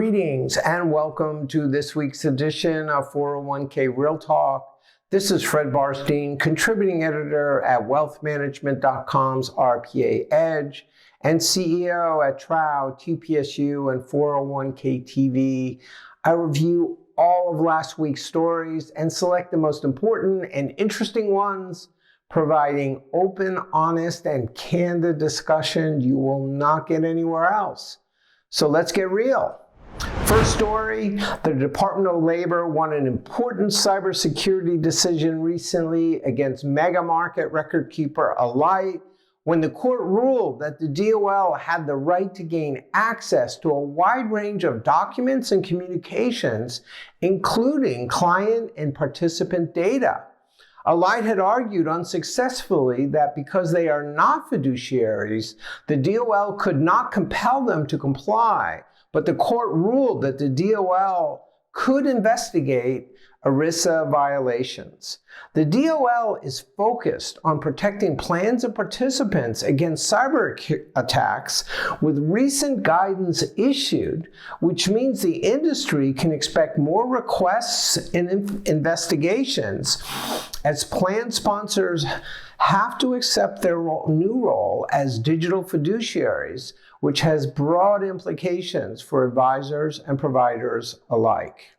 Greetings and welcome to this week's edition of 401k Real Talk. This is Fred Barstein, contributing editor at wealthmanagement.com's RPA Edge and CEO at Trow, TPSU, and 401k TV. I review all of last week's stories and select the most important and interesting ones, providing open, honest, and candid discussion you will not get anywhere else. So let's get real. First story, the Department of Labor won an important cybersecurity decision recently against mega market record keeper Alight when the court ruled that the DOL had the right to gain access to a wide range of documents and communications, including client and participant data. Alight had argued unsuccessfully that because they are not fiduciaries, the DOL could not compel them to comply, but the court ruled that the DOL could investigate ERISA violations. The DOL is focused on protecting plans and participants against cyber attacks with recent guidance issued, which means the industry can expect more requests and investigations as plan sponsors have to accept their new role as digital fiduciaries, which has broad implications for advisors and providers alike.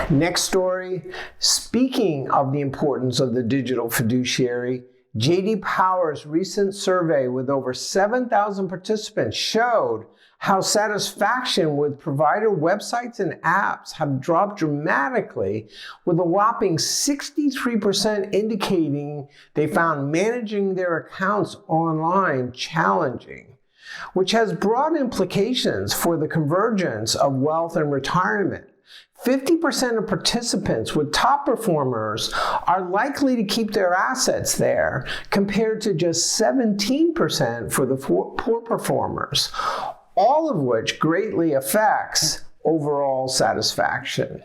Next story, speaking of the importance of the digital fiduciary, J.D. Power's recent survey with over 7,000 participants showed how satisfaction with provider websites and apps have dropped dramatically, with a whopping 63% indicating they found managing their accounts online challenging, which has broad implications for the convergence of wealth and retirement. 50% of participants with top performers are likely to keep their assets there, compared to just 17% for the poor performers, all of which greatly affects overall satisfaction.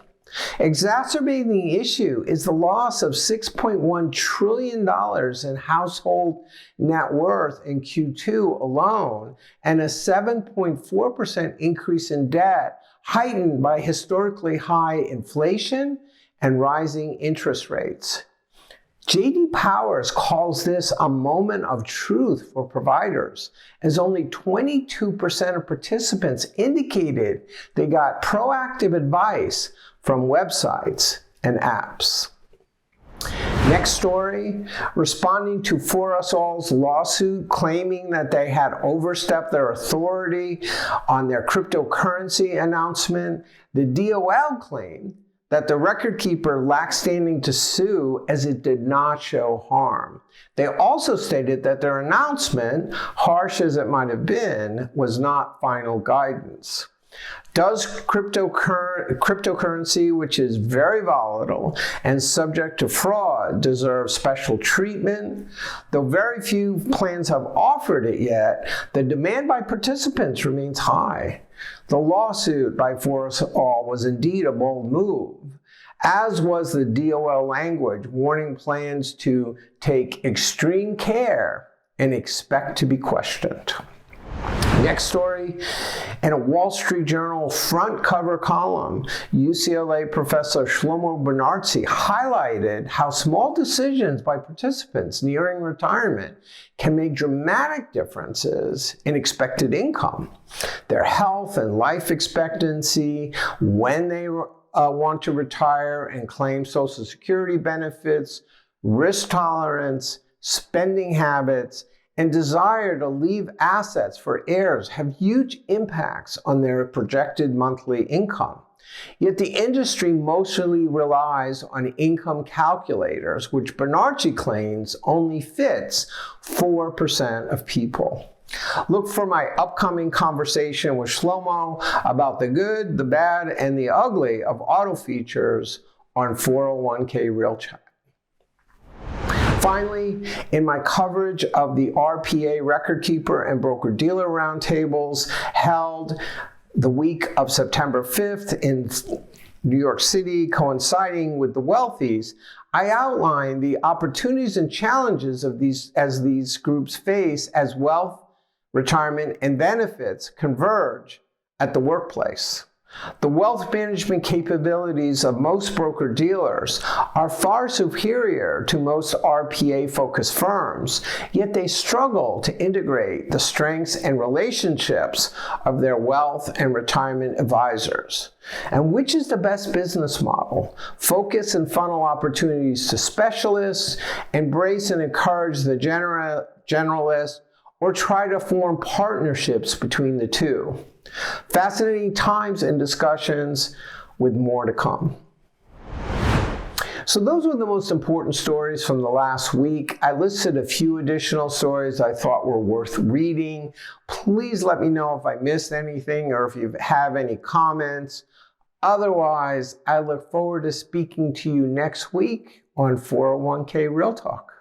Exacerbating the issue is the loss of $6.1 trillion in household net worth in Q2 alone, and a 7.4% increase in debt, heightened by historically high inflation and rising interest rates. J.D. Power calls this a moment of truth for providers, as only 22% of participants indicated they got proactive advice from websites and apps. Next story, responding to For Us All's lawsuit claiming that they had overstepped their authority on their cryptocurrency announcement, the DOL claimed that the record keeper lacked standing to sue as it did not show harm. They also stated that their announcement, harsh as it might have been, was not final guidance. Does cryptocurrency, which is very volatile and subject to fraud, deserve special treatment? Though very few plans have offered it yet, the demand by participants remains high. The lawsuit by For Us All was indeed a bold move, as was the DOL language warning plans to take extreme care and expect to be questioned. Next story, in a Wall Street Journal front cover column, UCLA professor Shlomo Bernartzi highlighted how small decisions by participants nearing retirement can make dramatic differences in expected income. Their health and life expectancy, when they want to retire and claim Social Security benefits, risk tolerance, spending habits, and desire to leave assets for heirs have huge impacts on their projected monthly income. Yet the industry mostly relies on income calculators, which Bernarcci claims only fits 4% of people. Look for my upcoming conversation with Shlomo about the good, the bad, and the ugly of auto features on 401k Real Chat. Finally, in my coverage of the RPA Record Keeper and Broker-Dealer Roundtables held the week of September 5th in New York City, coinciding with the Wealthies, I outlined the opportunities and challenges of these groups face as wealth, retirement, and benefits converge at the workplace. The wealth management capabilities of most broker-dealers are far superior to most RPA-focused firms, yet they struggle to integrate the strengths and relationships of their wealth and retirement advisors. And which is the best business model? Focus and funnel opportunities to specialists, embrace and encourage the generalist, or try to form partnerships between the two. Fascinating times and discussions with more to come. So those were the most important stories from the last week. I listed a few additional stories I thought were worth reading. Please let me know if I missed anything or if you have any comments. Otherwise, I look forward to speaking to you next week on 401k Real Talk.